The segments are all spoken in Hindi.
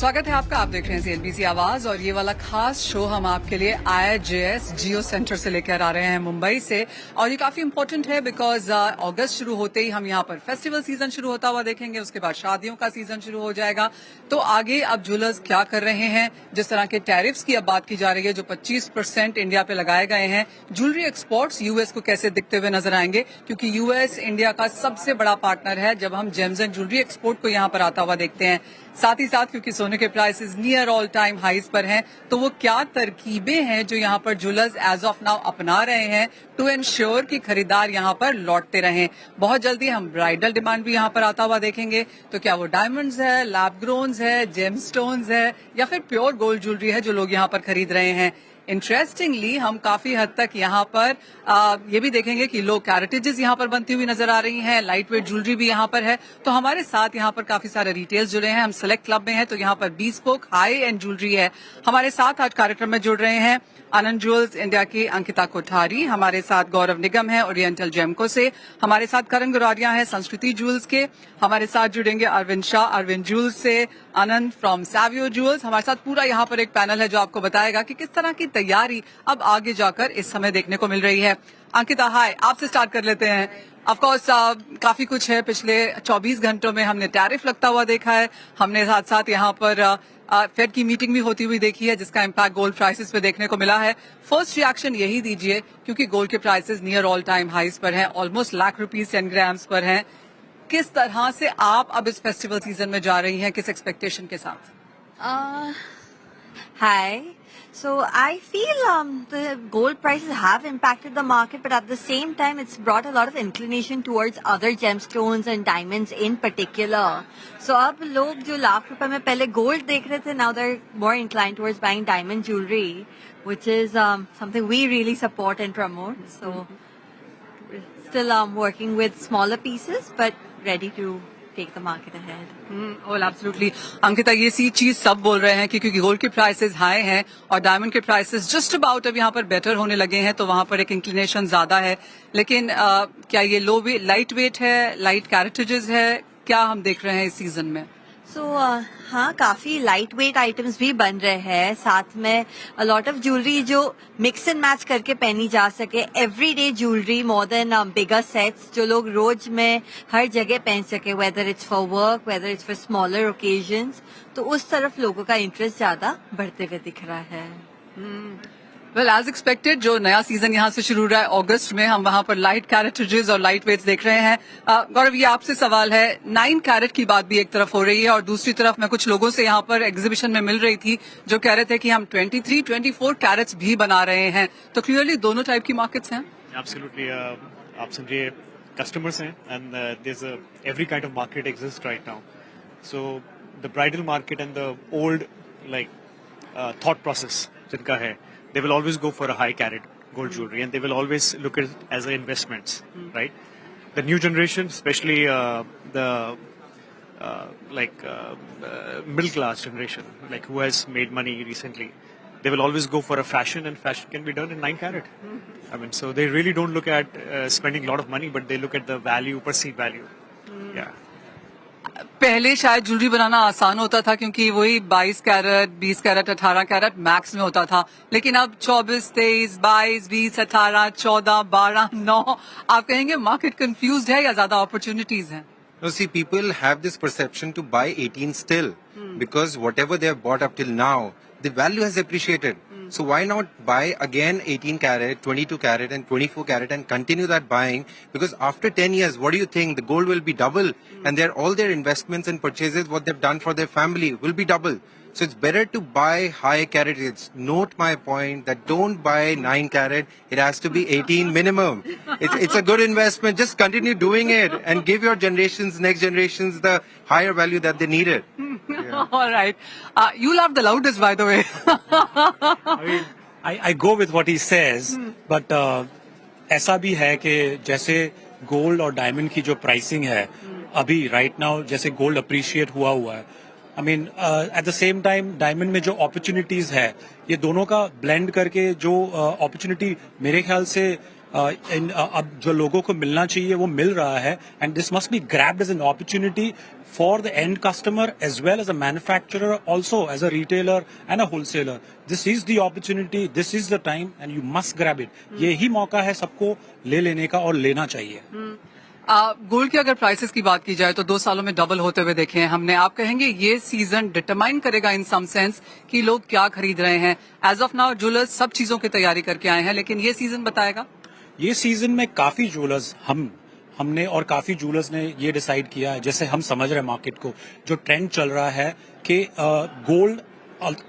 स्वागत है आपका। आप देख रहे हैं CNBC आवाज और ये वाला खास शो हम आपके लिए IIJS जियो सेंटर से लेकर आ रहे हैं मुंबई से। और ये काफी इंपॉर्टेंट है बिकॉज अगस्त शुरू होते ही हम यहाँ पर फेस्टिवल सीजन शुरू होता हुआ देखेंगे, उसके बाद शादियों का सीजन शुरू हो जाएगा। तो आगे अब ज्वेलर्स क्या कर रहे हैं, जिस तरह के टैरिफ्स की अब बात की जा रही है जो 25% इंडिया पे लगाए गए हैं, ज्वेलरी एक्सपोर्ट्स यूएस को कैसे दिखते हुए नजर आएंगे, क्योंकि यूएस इंडिया का सबसे बड़ा पार्टनर है जब हम जेम्स एंड ज्वेलरी एक्सपोर्ट को यहाँ पर आता हुआ देखते हैं। साथ ही साथ क्योंकि सोने के prices near all time highs पर हैं, तो वो क्या तरकीबें हैं जो यहाँ पर ज्वेलर्स एज ऑफ नाउ अपना रहे हैं टू एंश्योर कि खरीदार यहाँ पर लौटते रहें। बहुत जल्दी हम ब्राइडल डिमांड भी यहाँ पर आता हुआ देखेंगे। तो क्या वो डायमंड्स है, लैब ग्रोन्स है, जेमस्टोन्स है या फिर प्योर गोल्ड ज्वेलरी है जो लोग यहाँ पर खरीद रहे हैं। इंटरेस्टिंगली हम काफी हद तक यहाँ पर ये भी देखेंगे कि लो कैरेटेजेस यहाँ पर बनती हुई नजर आ रही हैं, लाइट वेट ज्वेलरी भी यहाँ पर है। तो हमारे साथ यहाँ पर काफी सारे रिटेल्स जुड़े हैं, हम सेलेक्ट क्लब में हैं, तो यहाँ पर बीस्पोक हाई एंड ज्वेलरी है। हमारे साथ आज कार्यक्रम में जुड़ रहे हैं आनंद ज्वेल्स इंडिया की अंकिता कोठारी, हमारे साथ गौरव निगम है ओरिएंटल जेमको से, हमारे साथ करण गुरारिया है संस्कृति ज्वेल्स के, हमारे साथ जुड़ेंगे अरविंद शाह अरविंद ज्वेल्स से, आनंद फ्रॉम सैवियो ज्वेल्स। हमारे साथ पूरा यहाँ पर एक पैनल है जो आपको बताएगा कि किस तरह की तैयारी अब आगे जाकर इस समय देखने को मिल रही है। अंकिता, हाय, आपसे स्टार्ट कर लेते हैं। ऑफकोर्स काफी कुछ है, पिछले 24 घंटों में हमने टैरिफ लगता हुआ देखा है, हमने साथ साथ यहाँ पर फेड की मीटिंग भी होती हुई देखी है जिसका इम्पैक्ट गोल्ड प्राइसेस पे देखने को मिला है। फर्स्ट रिएक्शन यही दीजिए, क्योंकि गोल्ड के prices near all time highs पर हैं, ऑलमोस्ट ₹1,00,000 10 ग्राम्स पर हैं। किस तरह से आप अब इस फेस्टिवल सीजन में जा रही हैं, किस एक्सपेक्टेशन के साथ? Hi. So I feel the gold prices have impacted the market, but at the same time, it's brought a lot of inclination towards other gemstones and diamonds in particular. So अब लोग जो ₹1,00,000 में पहले gold देख रहे थे, now they're more inclined towards buying diamond jewelry, which is something we really support and promote. So we're still working with smaller pieces, but ready to take the market ahead. Well, absolutely. Ankita, ये सी चीज सब बोल रहे हैं कि क्योंकि गोल्ड के प्राइसेस हाई हैं और डायमंड के प्राइसेस जस्ट अबाउट अब यहाँ पर बेटर होने लगे हैं, तो वहां पर एक इंक्लिनेशन ज्यादा है। लेकिन क्या ये लाइट वेट है, लाइट कैरेटेजेस है, क्या हम देख रहे हैं इस सीजन में? हाँ, काफी लाइट वेट आइटम्स भी बन रहे हैं, साथ में अ लॉट ऑफ ज्वेलरी जो मिक्स एंड मैच करके पहनी जा सके, एवरीडे ज्वेलरी मोर देन बिगर सेट्स जो लोग रोज में हर जगह पहन सके, whether it's for work, whether it's for smaller occasions. तो उस तरफ लोगों का इंटरेस्ट ज्यादा बढ़ते हुए दिख रहा है। वेल, एज एक्सपेक्टेड जो नया सीजन यहाँ से शुरू हो रहा है अगस्त में, हम वहां पर लाइट कैरेटेजेस और लाइट वेट्स देख रहे हैं। गौरव, ये आपसे सवाल है, 9 कैरेट की बात भी एक तरफ हो रही है और दूसरी तरफ मैं कुछ लोगों से यहाँ पर एग्जीबिशन में मिल रही थी जो कह रहे थे कि हम 23, 24 कैरेट्स भी बना रहे हैं। तो क्लियरली दोनों टाइप की मार्केट्स हैं। एब्सोल्युटली, आप समझिए कस्टमर्स हैं and there is every kind of market exist right now. So the bridal market and the old like thought process जिनका है, they will always go for a high carat gold jewelry and they will always look at it as investments, right? The new generation, especially the middle class generation, like who has made money recently, they will always go for a fashion, and fashion can be done in 9 carat. I mean, so they really don't look at spending a lot of money, but they look at the value, perceived value. Yeah. पहले शायद ज्वेलरी बनाना आसान होता था क्योंकि वही 22 कैरेट, 20 कैरेट, 18 कैरेट मैक्स में होता था, लेकिन अब 24, 23, 22, 20, 18, 14, 12, 9, आप कहेंगे मार्केट कंफ्यूज्ड है या ज्यादा अपॉर्चुनिटीज हैं? No, see, people have this perception to buy 18 still, because whatever they have bought up till now, the value has appreciated. So why not buy again 18 carat, 22 carat and 24 carat and continue that buying? Because after 10 years, what do you think? The gold will be double, and all their investments and purchases, what they've done for their family, will be double. So it's better to buy high carat. Note my point that don't buy 9 carat. It has to be 18 minimum. It's a good investment. Just continue doing it and give your next generations the higher value that they needed. Yeah. All right. You laughed the loudest, by the way. I mean, I go with what he says, but ऐसा भी है कि जैसे गोल्ड और डायमंड की जो प्राइसिंग है अभी राइट नाउ, जैसे गोल्ड अप्रिशिएट हुआ है, I mean at the same time diamond में जो अपॉर्चुनिटीज है, ये दोनों का ब्लेंड करके जो अपॉर्चुनिटी मेरे ख्याल से अब जो लोगों को मिलना चाहिए वो मिल रहा है, and this must be grabbed as an opportunity for the end customer as well as a manufacturer, also as a retailer and a wholesaler. This is the opportunity, this is the time, and you must grab it. यही मौका है सबको ले लेने का और लेना चाहिए. गोल्ड की अगर प्राइसेस की बात की जाए तो 2 सालों में डबल होते हुए देखे हैं हमने. आप कहेंगे ये सीजन डिटरमाइन करेगा इन सम सेंस कि लोग क्या खरीद रहे हैं? एज ऑफ नाउ ज्वेलर्स सब चीजों की तैयारी करके आए हैं, लेकिन ये सीजन बताएगा. ये सीजन में काफी ज्वेलर्स हमने और काफी ज्वेलर्स ने ये डिसाइड किया है, जैसे हम समझ रहे हैं मार्केट को, जो ट्रेंड चल रहा है कि गोल्ड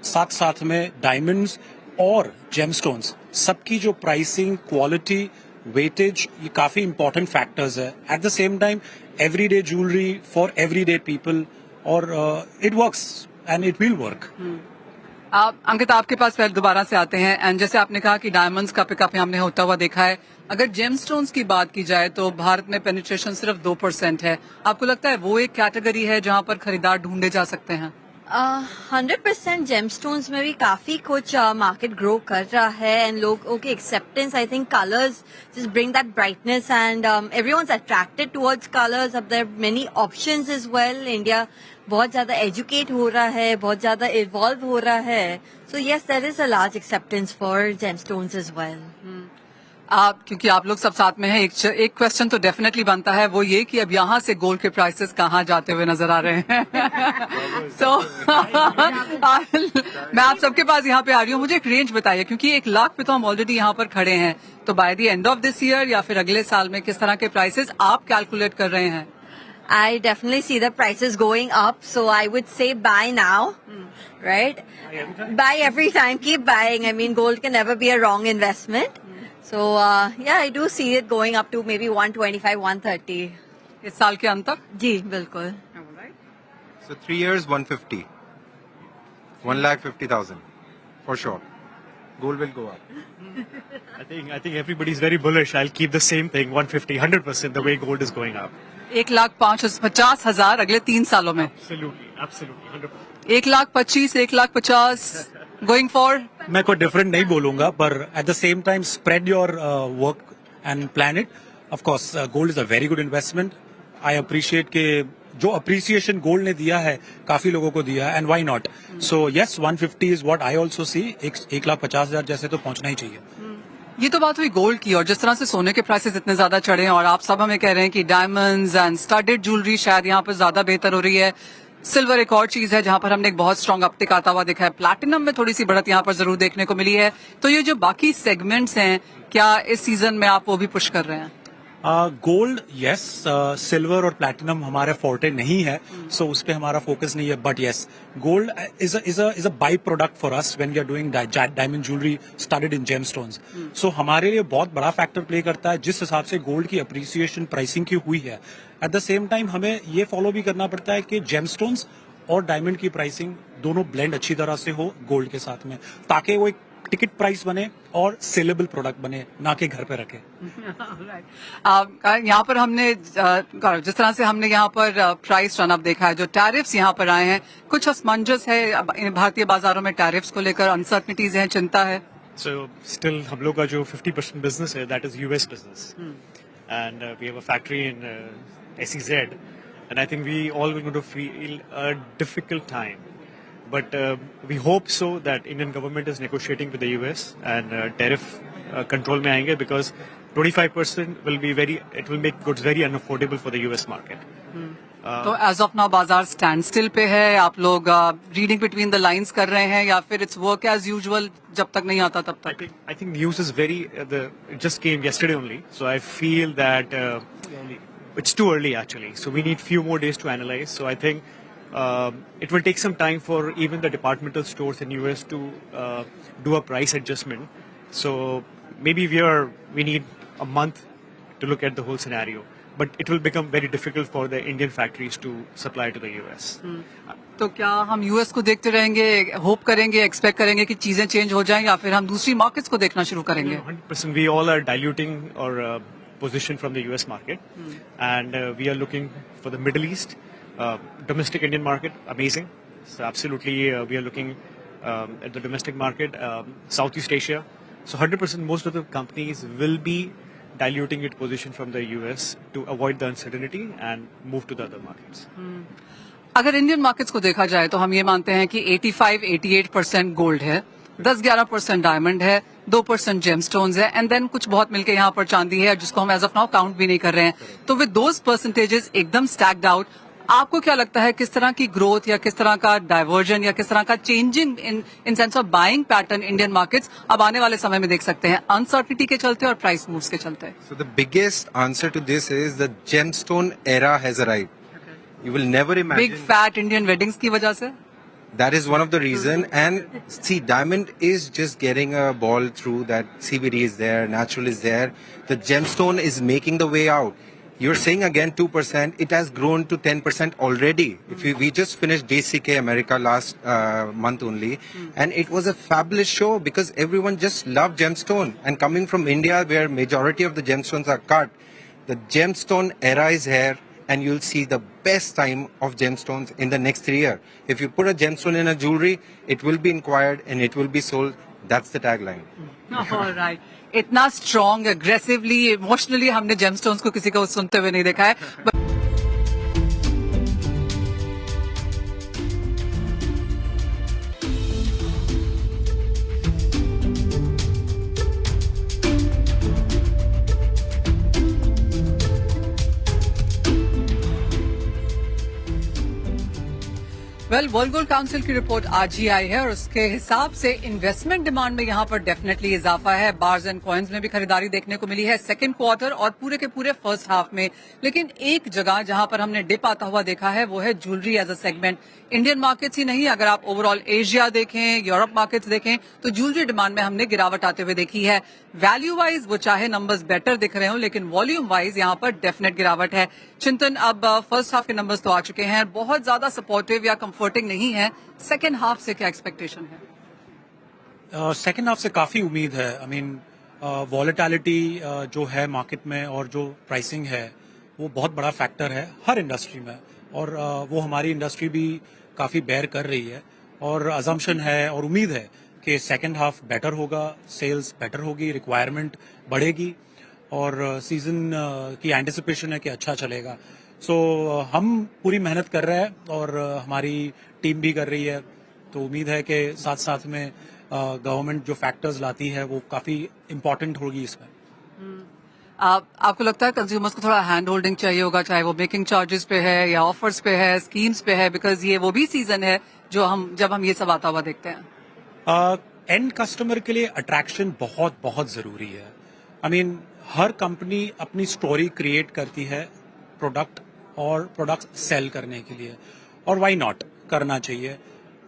साथ साथ में डायमंड्स और जेमस्टोन्स सबकी जो प्राइसिंग, क्वालिटी, वेटेज, ये काफी इंपॉर्टेंट फैक्टर्स है. At the same time everyday jewellery for everyday people, और it works and it will work. Ankit, आपके पास पहले दोबारा से आते हैं. एंड जैसे आपने कहा कि डायमंड्स का पिकअप हमने होता हुआ देखा है. अगर जेमस्टोन्स की बात की जाए तो भारत में पेनिट्रेशन सिर्फ 2% है. आपको लगता है वो एक कैटेगरी है जहां पर खरीदार ढूंढे जा सकते हैं? 100% जेमस्टोन्स में भी काफी कुछ मार्केट ग्रो कर रहा है, एंड लोगों की acceptance, I think colours just bring that brightness, and everyone's attracted towards colours. अब there many options as well. India बहुत ज्यादा एजुकेट हो रहा है, बहुत ज्यादा इवॉल्व हो रहा है. So yes, there is a large acceptance for gemstones as well. क्योंकि आप लोग सब साथ में हैं, एक क्वेश्चन तो डेफिनेटली बनता है, वो ये कि अब यहाँ से गोल्ड के प्राइसेस कहाँ जाते हुए नजर आ रहे हैं. सो मैं आप सबके पास यहाँ पे आ रही हूँ. मुझे एक रेंज बताइए, क्योंकि 1 लाख पे तो हम ऑलरेडी यहाँ पर खड़े हैं. तो by the end of this year या फिर अगले साल में किस तरह के प्राइसेस आप कैलकुलेट कर रहे हैं? I definitely see the prices going up, so I would say buy now, right? Buy every time, keep buying. I mean, gold can never be a wrong investment. So, yeah, I do see it going up to maybe 125, 130. इस साल के अंत तक? जी, बिल्कुल. So 3 years, 150. 1,50,000 for sure. Gold will go up. I think everybody's very bullish. I'll keep the same thing, 150, 100% the way gold is going up. 1,50,000 अगले 3 सालों में. Absolutely, 100%. 1,25,000, 1,50,000 going for. मैं कोई डिफरेंट नहीं बोलूंगा, पर eight the same time spread your work and plan it. Of course gold is a very good investment. I appreciate के जो अप्रिसिएशन गोल्ड ने दिया है काफी लोगों को दिया है, and why not. So yes, 150 is what I also सी. 1,50,000 जैसे तो पहुंचना ही चाहिए. ये तो बात हुई गोल्ड की, और जिस तरह से सोने के प्राइसेस इतने ज्यादा चढ़े हैं और आप सब हमें कह रहे हैं कि डायमंड्स एंड स्टडेड ज्वेलरी शायद यहाँ पर ज्यादा बेहतर हो रही है. सिल्वर एक और चीज है जहां पर हमने एक बहुत स्ट्रांग अपटिक आता हुआ देखा है. प्लैटिनम में थोड़ी सी बढ़त यहाँ पर जरूर देखने को मिली है. तो ये जो बाकी सेगमेंट्स हैं, क्या इस सीजन में आप वो भी पुश कर रहे हैं? गोल्ड यस, सिल्वर और प्लैटिनम हमारे फोर्टे नहीं है, सो उस पर हमारा फोकस नहीं है. But yes, gold is a by product for us when we are doing diamond jewellery studded in gemstones. So हमारे लिए बहुत बड़ा फैक्टर प्ले करता है जिस हिसाब से गोल्ड की अप्रिसिएशन प्राइसिंग की हुई है. एट द सेम टाइम हमें ये फॉलो भी करना पड़ता है कि जेमस्टोन्स और डायमंड की प्राइसिंग दोनों ब्लेंड अच्छी तरह से हो गोल्ड के साथ में, ताकि वो एक टिकट प्राइस बने और सेलेबल प्रोडक्ट बने, ना कि घर पे रखे. यहाँ पर हमने जिस तरह से हमने यहाँ पर प्राइस रन अप देखा है, जो टैरिफ्स यहाँ पर आए हैं, कुछ असमंजस है भारतीय बाजारों में टैरिफ्स को लेकर, अनसर्टनिटीज हैं, चिंता है. So still हम लोग का जो 50% business है, that is US business, and we have a factory in SEZ, and I think we all will going to feel a difficult time. But we hope so that Indian government is negotiating with the US and tariff control में आएंगे, because 25% it will make goods very unaffordable for the US market. तो एज ऑफ नाउ बाजार स्टैंड स्टिल पे है. आप लोग रीडिंग बिटवीन द लाइंस कर रहे हैं या फिर इट्स वर्क एज यूजुअल, जब तक नहीं आता तब तक? I think news is it just came yesterday only, so I feel that it's too early actually. So we need few more days to analyze. So I think it will take some time for even the departmental stores in US to do a price adjustment. So maybe we need a month to look at the whole scenario. But it will become very difficult for the Indian factories to supply to the US. तो क्या हम यूएस को देखते रहेंगे, होप करेंगे, एक्सपेक्ट करेंगे कि चीजें चेंज हो जाएं, या फिर हम दूसरी मार्केट्स को देखना शुरू करेंगे? 100%. We all are diluting our position from the US market, and we are looking for the Middle East, domestic Indian market, amazing. So absolutely, we are looking at the domestic market, Southeast Asia. So 100%, most of the companies will be diluting its position from the US to avoid the uncertainty and move to the other markets. अगर इंडियन मार्केट्स को देखा जाए तो हम ये मानते हैं कि 85-88% गोल्ड है, 10-11% डायमंड है, 2% जेमस्टोन्स है, एंड देन कुछ बहुत मिलके यहाँ पर चांदी है जिसको हम एज ऑफ नाउ काउंट भी नहीं कर रहे हैं. तो विद दोज परसेंटेजेस एकदम स्टैक्ड आउट, आपको क्या लगता है किस तरह की ग्रोथ या किस तरह का डाइवर्जन या किस तरह का changing in sense of buying pattern Indian markets अब आने वाले समय में देख सकते हैं, अनसर्टिनिटी के चलते और प्राइस मूव्स के चलते? So the biggest answer to this is the gemstone era has arrived. You will never imagine. Big fat Indian weddings की वजह से? That is one of the reason. And see, diamond is just getting a ball through. That CBD is there, natural is there. The gemstone is making the way out. You're saying again 2%. It has grown to 10% already. We just finished JCK America last month only, and it was a fabulous show because everyone just loved gemstone. And coming from India, where majority of the gemstones are cut, the gemstone era is here. And you'll see the best time of gemstones in the next 3 years. If you put a gemstone in a jewelry, it will be inquired and it will be sold. That's the tagline. All right. इतना स्ट्रॉन्ग, एग्रेसिवली, इमोशनली हमने जेमस्टोन्स को किसी को सुनते हुए नहीं देखा है. वेल, वर्ल्ड गोल्ड काउंसिल की रिपोर्ट आज ही आई है और उसके हिसाब से इन्वेस्टमेंट डिमांड में यहाँ पर डेफिनेटली इजाफा है. बार्स एंड कॉइन्स में भी खरीदारी देखने को मिली है सेकंड क्वार्टर और पूरे के पूरे फर्स्ट हाफ में. लेकिन एक जगह जहां पर हमने डिप आता हुआ देखा है वो है jewellery as a segment. Indian markets ही नहीं, अगर आप ओवरऑल एशिया देखें, यूरोप मार्केट्स देखें, तो ज्वेलरी डिमांड में हमने गिरावट आते हुए देखी है. वैल्यू वाइज वो चाहे नंबर्स बेटर दिख रहे हो, लेकिन वॉल्यूम वाइज यहाँ पर डेफिनेट गिरावट है. चिंतन, अब फर्स्ट हाफ के नंबर्स तो आ चुके हैं, बहुत ज्यादा सपोर्टिव या कंफर्टिंग नहीं है. सेकेंड हाफ से क्या एक्सपेक्टेशन है? सेकेंड हाफ से काफी उम्मीद है. आई मीन वॉलेटिलिटी जो है मार्केट में और जो प्राइसिंग है वो बहुत बड़ा फैक्टर है हर इंडस्ट्री में, और वो हमारी इंडस्ट्री भी काफी बेयर कर रही है. और अजम्पशन है और उम्मीद है कि सेकेंड हाफ बेटर होगा, सेल्स बेटर होगी, रिक्वायरमेंट बढ़ेगी और सीजन की एंटिसिपेशन है कि अच्छा चलेगा. सो हम पूरी मेहनत कर रहे हैं और हमारी टीम भी कर रही है. तो उम्मीद है कि साथ साथ में गवर्नमेंट जो फैक्टर्स लाती है वो काफी इम्पोर्टेंट होगी इसमें. आपको लगता है कंज्यूमर्स को थोड़ा हैंड होल्डिंग चाहिए होगा, चाहे वो मेकिंग चार्जेस पे है या ऑफर्स पे है, स्कीम्स पे है, बिकॉज ये वो भी सीजन है जब हम ये सब आता हुआ देखते हैं. एंड कस्टमर के लिए अट्रैक्शन बहुत बहुत जरूरी है. आई मीन हर कंपनी अपनी स्टोरी क्रिएट करती है प्रोडक्ट और प्रोडक्ट सेल करने के लिए, और व्हाई नॉट करना चाहिए.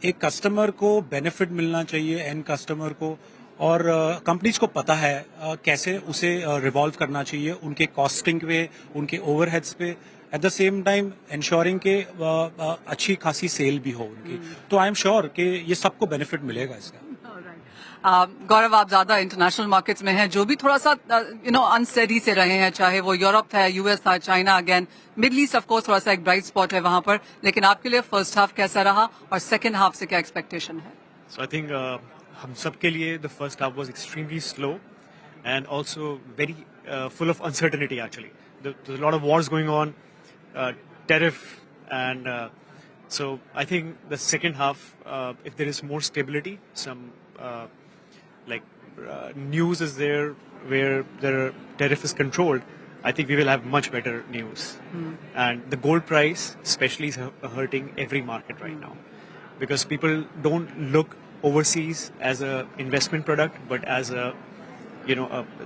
एक कस्टमर को बेनिफिट मिलना चाहिए, एंड कस्टमर को, और कंपनीज को पता है कैसे उसे रिवॉल्व करना चाहिए उनके कॉस्टिंग पे, उनके ओवरहेड्स पे, eight the same time ensuring के अच्छी खासी सेल भी हो उनकी. तो आई एम श्योर कि ये सबको बेनिफिट मिलेगा इसका. गौरव, आप ज्यादा इंटरनेशनल मार्केट्स में हैं, जो भी थोड़ा सा अनस्टेडी से रहे हैं, चाहे वो यूरोप था, यूएस था, China, again middle east of course थोड़ा सा एक ब्राइट स्पॉट है वहां पर. लेकिन आपके लिए फर्स्ट हाफ कैसा रहा और सेकेंड हाफ से क्या एक्सपेक्टेशन है? So I think हम सब के लिए the first half was extremely slow and also very full of uncertainty actually. There's a lot of wars going on, tariff, and so I think the second half, if there is more stability, some news is there where the tariff is controlled, I think we will have much better news. And the gold price especially is hurting every market right now because people don't look overseas as a investment product but as a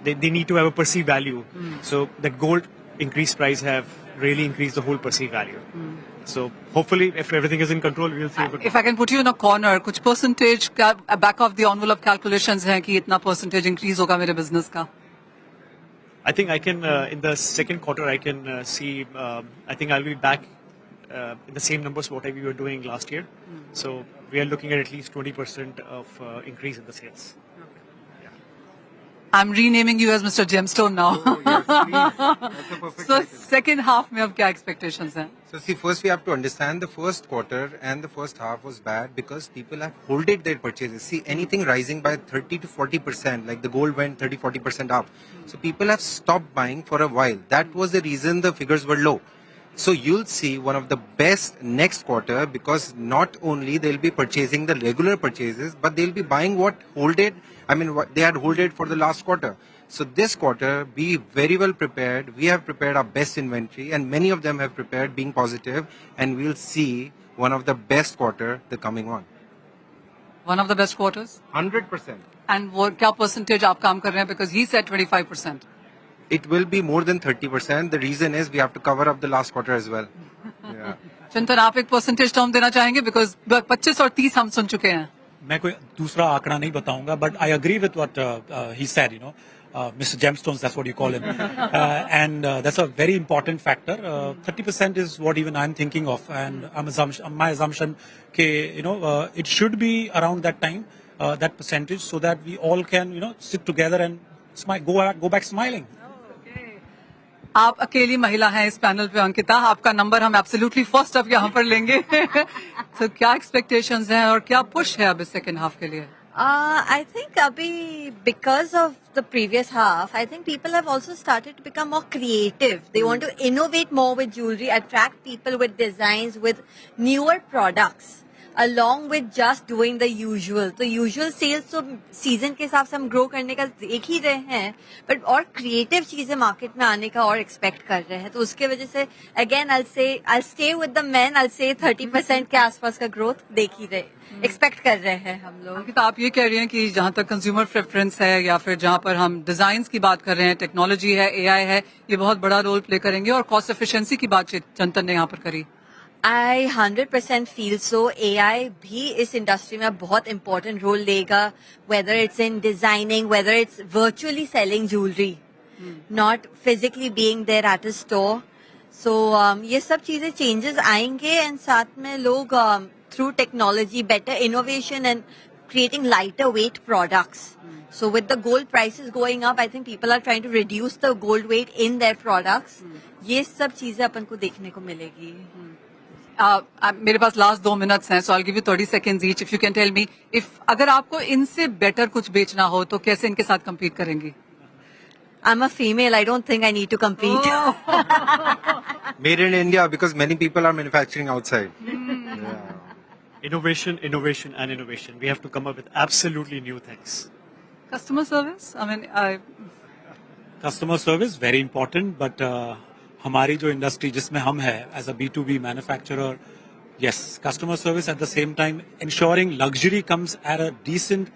they need to have a perceived value. So the gold increased price have really increased the whole perceived value. So hopefully if everything is in control we'll see. If I can put you in a corner, कुछ percentage back of the envelope calculations हैं कि इतना परसेंटेज इंक्रीज होगा मेरे बिजनेस का? I think I can in the second quarter I can see I think I'll be back in the same numbers what we were doing last year. So we are looking at least 20% of increase in the sales. I'm renaming you as Mr. Gemstone now. That's a perfect So title. second half में अब क्या expectations हैं? So see, first we have to understand the first quarter and the first half was bad because people have holded their purchases. See, anything rising by 30 to 40%, like the gold went 30-40% up. So people have stopped buying for a while. That was the reason the figures were low. So you'll see one of the best next quarter because not only they'll be purchasing the regular purchases, but they'll be buying what what they had holded for the last quarter. So this quarter, be very well prepared. We have prepared our best inventory and many of them have prepared being positive and we'll see one of the best quarter the coming on. One of the best quarters. 100%. And वो क्या percentage आप काम कर रहे हैं? Because he said 25%. It will be more than 30%. The reason is we have to cover up the last quarter as well. Yeah. चिंतन आप एक percentage term देना चाहेंगे? Because 25 और 30 हम सुन चुके हैं. मैं कोई दूसरा आंकड़ा नहीं बताऊंगा, but I agree with what he said, Mr. Gemstones, that's what you call him. And that's a very important factor. 30% is what even I'm thinking of, and my assumption ke, it should be around that time, that percentage, so that we all can, sit together and go back smiling. आप अकेली महिला हैं इस पैनल पे अंकिता, आपका नंबर हम एब्सोल्युटली फर्स्ट अप यहाँ पर लेंगे. तो क्या एक्सपेक्टेशंस हैं और क्या पुश है अब इस सेकंड हाफ के लिए? I think Abhi, because of the previous half, I think people have also started to become more creative. They want to innovate more with jewelry, attract people with designs, with newer products, along with just doing the usual. तो usual sales तो season के हिसाब से हम grow करने का देख ही रहे हैं, but और creative चीजें market में आने का और expect कर रहे हैं. तो उसके वजह से again I'll stay with the men. I'll say 30% के आसपास का growth देख ही रहे, expect कर रहे हैं हम लोग. अंकिता, आप ये कह रही हैं कि जहाँ तक कंज्यूमर प्रेफरेंस है या फिर जहाँ पर हम डिजाइन की बात कर रहे हैं, टेक्नोलॉजी है, एआई है, ये बहुत बड़ा रोल प्ले करेंगे और कॉस्ट एफिशिएंसी की बात चिंतन ने यहाँ पर करी. I 100% feel so. AI भी इस इंडस्ट्री में बहुत important रोल लेगा, whether it's in designing, whether it's virtually selling jewelry, not physically being there at a store. So ये सब चीजें changes आएंगे and साथ में लोग through technology, better innovation and creating lighter weight products. So with the gold prices going up, I think people are trying to reduce the gold weight in their products. ये सब चीजें अपन को देखने को मिलेगी. मेरे पास लास्ट 2 मिनट्स हैं, so I give you 30 seconds each. If you can tell me, if अगर आपको इनसे बेटर कुछ बेचना हो तो कैसे इनके साथ compete करेंगी? I'm a female. I don't think I need to compete. Made in India because many people are manufacturing outside. Yeah. Innovation, innovation, and innovation. We have to come up with absolutely new things. Customer service? I mean, customer service very important, but हमारी जो इंडस्ट्री जिसमें हम है as a B2B manufacturer, yes, customer service at the same time ensuring luxury comes at a decent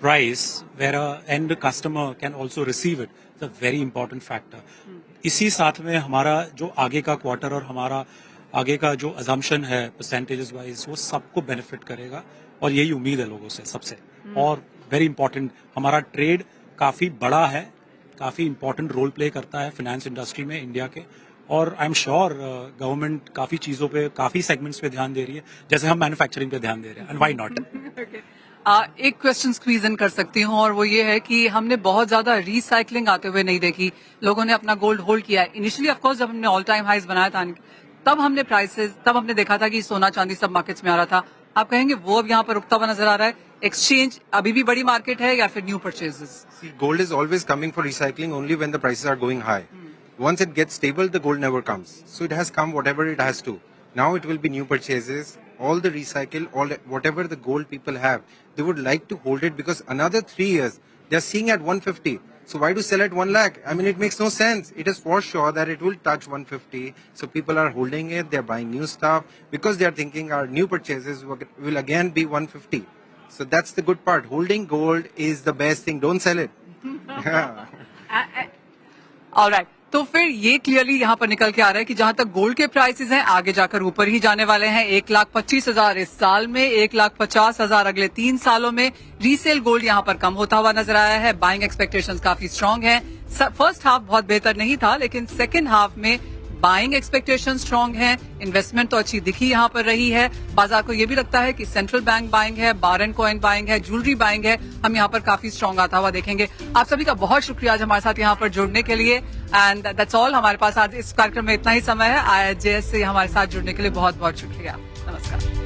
price where a end customer can also receive it. It's a very important factor. इसी साथ में हमारा जो आगे का क्वार्टर और हमारा आगे का जो अजम्पशन है परसेंटेजेस वाइज, वो सबको बेनिफिट करेगा और यही उम्मीद है लोगों से सबसे. और वेरी इंपॉर्टेंट, हमारा ट्रेड काफी बड़ा है, काफी इंपॉर्टेंट रोल प्ले करता है फाइनेंस इंडस्ट्री में इंडिया के, और आई एम श्योर गवर्नमेंट काफी चीजों पे, काफी सेगमेंट्स पे ध्यान दे रही है, जैसे हम मैन्युफैक्चरिंग पे ध्यान दे रहे हैं. And why not? एक क्वेश्चन स्क्वीज इन कर सकती हूँ और वो ये है कि हमने बहुत ज्यादा रिसाइकलिंग आते हुए नहीं देखी. लोगों ने अपना गोल्ड होल्ड किया है. इनिशियली ऑफकोर्स जब हमने ऑल टाइम हाइज बनाया था तब हमने देखा था कि सोना चांदी सब मार्केट्स में आ रहा था. आप कहेंगे वो अब यहाँ पर रुकता हुआ नजर आ रहा है? एक्सचेंज अभी भी बड़ी मार्केट है या फिर new purchases? See, gold is always coming for recycling only when the prices are going high. Once it gets stable, the gold never comes. So it has come whatever it has to. Now it will be new purchases. All the recycle, whatever the gold people have, they would like to hold it because another 3 years they are seeing at 150. So why to sell at 1 lakh? I mean, it makes no sense. It is for sure that it will touch 150. So people are holding it. They are buying new stuff because they are thinking our new purchases will again be 150. So that's the good part. Holding gold is the best thing. Don't sell it. Yeah. Alright, तो फिर ये क्लियरली यहाँ पर निकल के आ रहा है कि जहां तक गोल्ड के प्राइसेस हैं आगे जाकर ऊपर ही जाने वाले हैं. 1,25,000 इस साल में, 1,50,000 अगले 3 सालों में. रीसेल गोल्ड यहाँ पर कम होता हुआ नजर आया है. बाइंग एक्सपेक्टेशंस काफी स्ट्रांग हैं. फर्स्ट हाफ बहुत बेहतर नहीं था, लेकिन सेकेंड हाफ में बाइंग एक्सपेक्टेशन स्ट्रांग है, इन्वेस्टमेंट तो अच्छी दिखी यहाँ पर रही है, बाजार को ये भी लगता है कि सेंट्रल बैंक बाइंग है, बार एंड कॉइन बाइंग है, ज्वेलरी बाइंग है, हम यहाँ पर काफी स्ट्रांग आता हुआ देखेंगे। आप सभी का बहुत शुक्रिया आज हमारे साथ यहाँ पर जुड़ने के लिए, एंड दैट्स ऑल। हमारे पास आज इस कार्यक्रम में इतना ही समय है। IIJS से हमारे साथ जुड़ने के लिए बहुत बहुत शुक्रिया। नमस्कार।